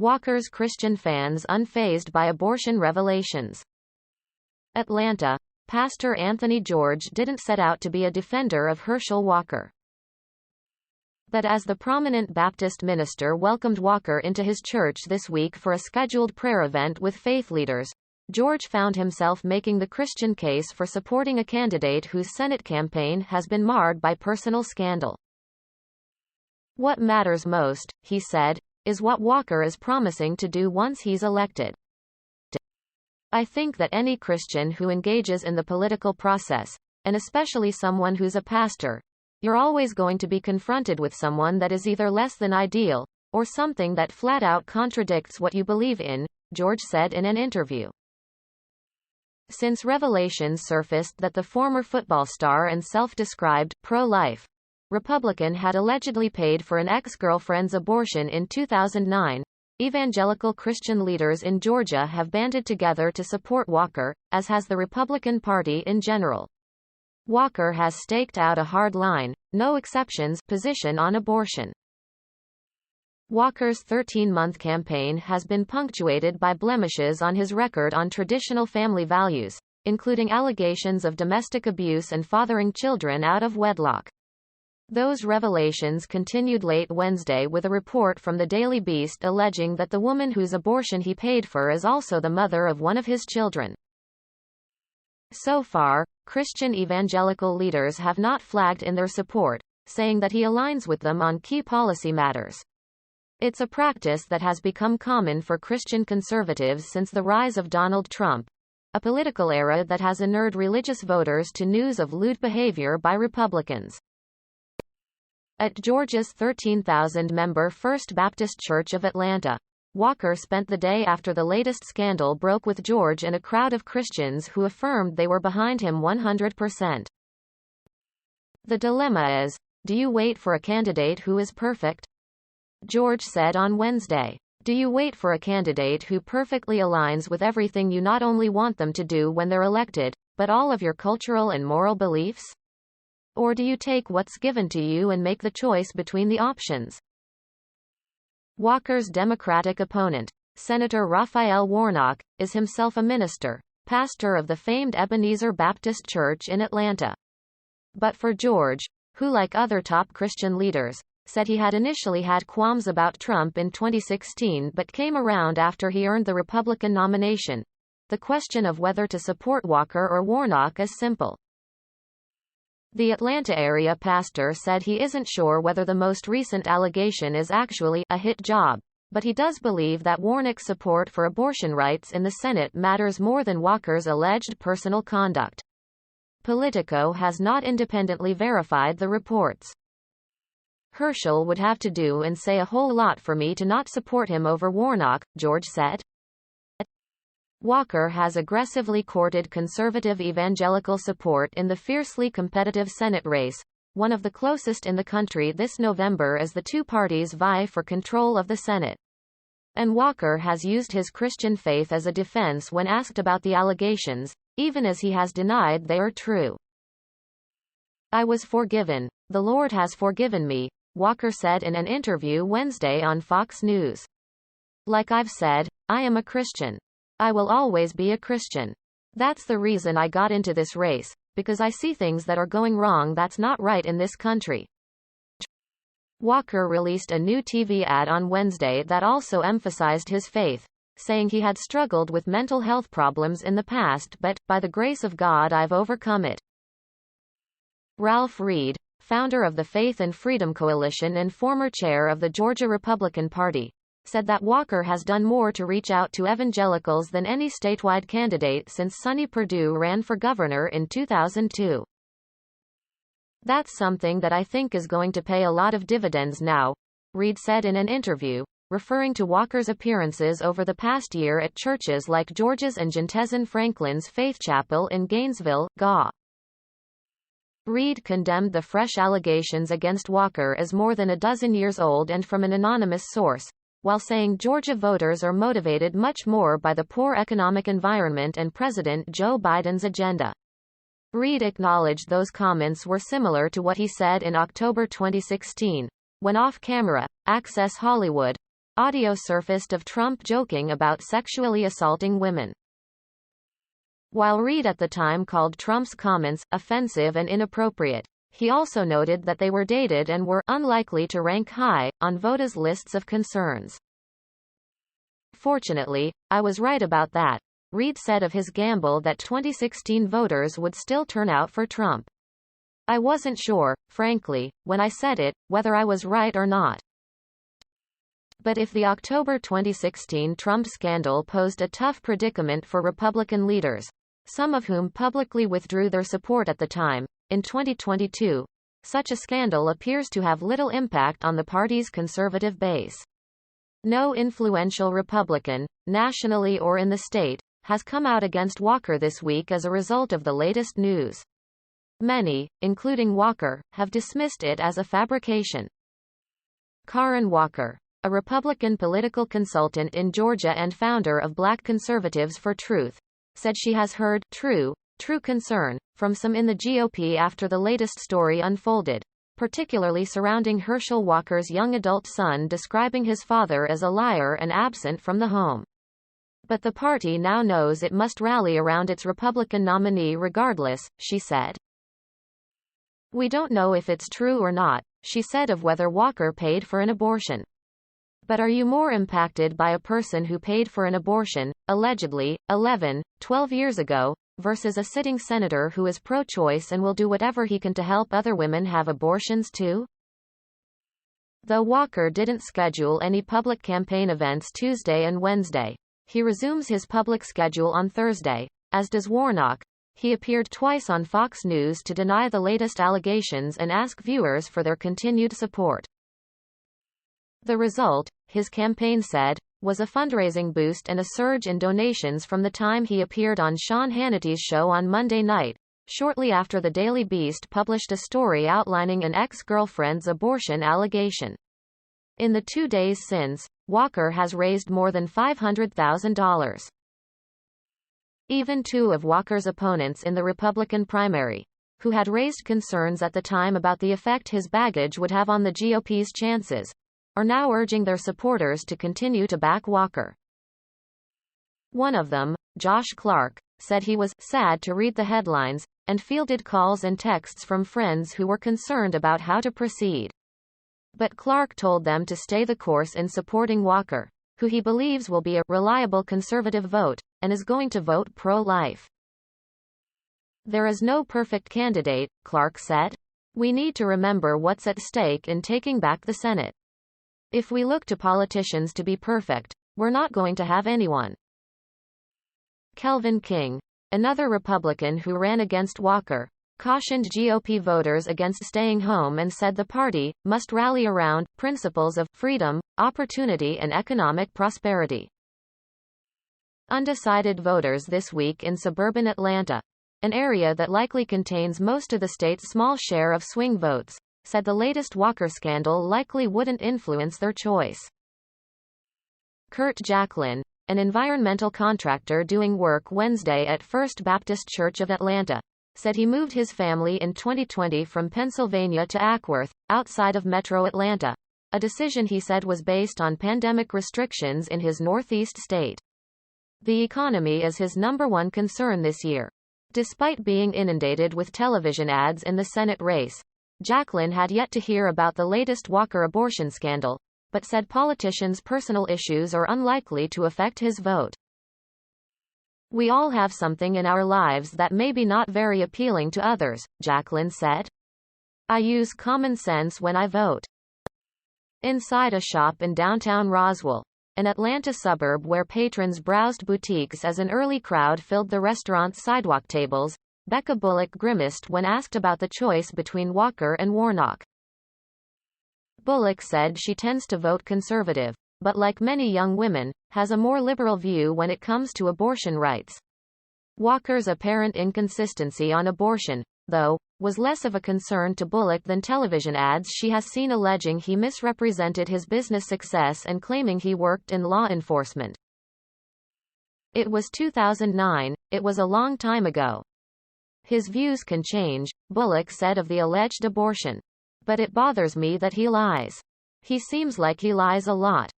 Walker's Christian fans unfazed by abortion revelations. Atlanta. Pastor Anthony George didn't set out to be a defender of Herschel Walker. But as the prominent Baptist minister welcomed Walker into his church this week for a scheduled prayer event with faith leaders, George found himself making the Christian case for supporting a candidate whose Senate campaign has been marred by personal scandal. "What matters most," he said, "is what Walker is promising to do once he's elected. I think that any Christian who engages in the political process, and especially someone who's a pastor, you're always going to be confronted with someone that is either less than ideal, or something that flat out contradicts what you believe in," George said in an interview. Since revelations surfaced that the former football star and self-described pro-life Republican had allegedly paid for an ex-girlfriend's abortion in 2009, evangelical Christian leaders in Georgia have banded together to support Walker, as has the Republican Party in general. Walker has staked out a hard line, no exceptions position on abortion. Walker's 13-month campaign has been punctuated by blemishes on his record on traditional family values, including allegations of domestic abuse and fathering children out of wedlock. Those revelations continued late Wednesday with a report from the Daily Beast alleging that the woman whose abortion he paid for is also the mother of one of his children. So far, Christian evangelical leaders have not flagged in their support, saying that he aligns with them on key policy matters. It's a practice that has become common for Christian conservatives since the rise of Donald Trump, a political era that has inured religious voters to news of lewd behavior by Republicans. At Georgia's 13,000-member First Baptist Church of Atlanta, Walker spent the day after the latest scandal broke with George and a crowd of Christians who affirmed they were behind him 100%. "The dilemma is, do you wait for a candidate who is perfect?" George said on Wednesday. "Do you wait for a candidate who perfectly aligns with everything you not only want them to do when they're elected, but all of your cultural and moral beliefs? Or do you take what's given to you and make the choice between the options?" Walker's Democratic opponent, Senator Raphael Warnock, is himself a minister, pastor of the famed Ebenezer Baptist Church in Atlanta. But for George, who like other top Christian leaders, said he had initially had qualms about Trump in 2016 but came around after he earned the Republican nomination, the question of whether to support Walker or Warnock is simple. The Atlanta area pastor said he isn't sure whether the most recent allegation is actually a hit job, but he does believe that Warnock's support for abortion rights in the Senate matters more than Walker's alleged personal conduct. Politico has not independently verified the reports. "Herschel would have to do and say a whole lot for me to not support him over Warnock," George said. Walker has aggressively courted conservative evangelical support in the fiercely competitive Senate race, one of the closest in the country this November as the two parties vie for control of the Senate. And Walker has used his Christian faith as a defense when asked about the allegations, even as he has denied they are true. "I was forgiven. The Lord has forgiven me," Walker said in an interview Wednesday on Fox News. "Like I've said, I am a Christian. I will always be a Christian. That's the reason I got into this race, because I see things that are going wrong that's not right in this country." Walker released a new TV ad on Wednesday that also emphasized his faith, saying he had struggled with mental health problems in the past but, by the grace of God, I've overcome it. Ralph Reed, founder of the Faith and Freedom Coalition and former chair of the Georgia Republican Party, said that Walker has done more to reach out to evangelicals than any statewide candidate since Sonny Perdue ran for governor in 2002. "That's something that I think is going to pay a lot of dividends now," Reed said in an interview, referring to Walker's appearances over the past year at churches like George's and Jantezin Franklin's Faith Chapel in Gainesville, GA. Reed condemned the fresh allegations against Walker as more than a dozen years old and from an anonymous source, while saying Georgia voters are motivated much more by the poor economic environment and President Joe Biden's agenda. Reed acknowledged those comments were similar to what he said in October 2016, when off-camera, Access Hollywood Audio surfaced of Trump joking about sexually assaulting women. While Reid at the time called Trump's comments offensive and inappropriate, he also noted that they were dated and were unlikely to rank high on voters' lists of concerns. "Fortunately, I was right about that," Reid said of his gamble that 2016 voters would still turn out for Trump. "I wasn't sure, frankly, when I said it, whether I was right or not." But if the October 2016 Trump scandal posed a tough predicament for Republican leaders, some of whom publicly withdrew their support at the time, in 2022, such a scandal appears to have little impact on the party's conservative base. No influential Republican, nationally or in the state, has come out against Walker this week as a result of the latest news. Many, including Walker, have dismissed it as a fabrication. Karen Walker, a Republican political consultant in Georgia and founder of Black Conservatives for Truth, said she has heard true concern from some in the GOP after the latest story unfolded, particularly surrounding Herschel Walker's young adult son describing his father as a liar and absent from the home. But the party now knows it must rally around its Republican nominee regardless, she said. "We don't know if it's true or not," she said of whether Walker paid for an abortion. "But are you more impacted by a person who paid for an abortion, allegedly, 11, 12 years ago, versus a sitting senator who is pro-choice and will do whatever he can to help other women have abortions too?" Though Walker didn't schedule any public campaign events Tuesday and Wednesday, he resumes his public schedule on Thursday, as does Warnock. He appeared twice on Fox News to deny the latest allegations and ask viewers for their continued support. The result, his campaign said, was a fundraising boost and a surge in donations from the time he appeared on Sean Hannity's show on Monday night, shortly after the Daily Beast published a story outlining an ex-girlfriend's abortion allegation. In the 2 days since, Walker has raised more than $500,000. Even two of Walker's opponents in the Republican primary, who had raised concerns at the time about the effect his baggage would have on the GOP's chances, are now urging their supporters to continue to back Walker. One of them, Josh Clark, said he was sad to read the headlines, and fielded calls and texts from friends who were concerned about how to proceed. But Clark told them to stay the course in supporting Walker, who he believes will be a reliable conservative vote, and is going to vote pro-life. "There is no perfect candidate," Clark said. "We need to remember what's at stake in taking back the Senate. If we look to politicians to be perfect, we're not going to have anyone." Kelvin King, another Republican who ran against Walker, cautioned GOP voters against staying home and said the party must rally around principles of freedom, opportunity and economic prosperity. Undecided voters this week in suburban Atlanta, an area that likely contains most of the state's small share of swing votes, said the latest Walker scandal likely wouldn't influence their choice. Kurt Jacklin, an environmental contractor doing work Wednesday at First Baptist Church of Atlanta, said he moved his family in 2020 from Pennsylvania to Acworth, outside of metro Atlanta, a decision he said was based on pandemic restrictions in his northeast state. The economy is his number one concern this year. Despite being inundated with television ads in the Senate race, Jacklin had yet to hear about the latest Walker abortion scandal, but said politicians' personal issues are unlikely to affect his vote. "We all have something in our lives that may be not very appealing to others," Jacklin said. "I use common sense when I vote." Inside a shop in downtown Roswell, an Atlanta suburb where patrons browsed boutiques as an early crowd filled the restaurant's sidewalk tables, Becca Bullock grimaced when asked about the choice between Walker and Warnock. Bullock said she tends to vote conservative, but like many young women, has a more liberal view when it comes to abortion rights. Walker's apparent inconsistency on abortion, though, was less of a concern to Bullock than television ads she has seen alleging he misrepresented his business success and claiming he worked in law enforcement. "It was 2009, it was a long time ago. His views can change," Bullock said of the alleged abortion. "But it bothers me that he lies. He seems like he lies a lot.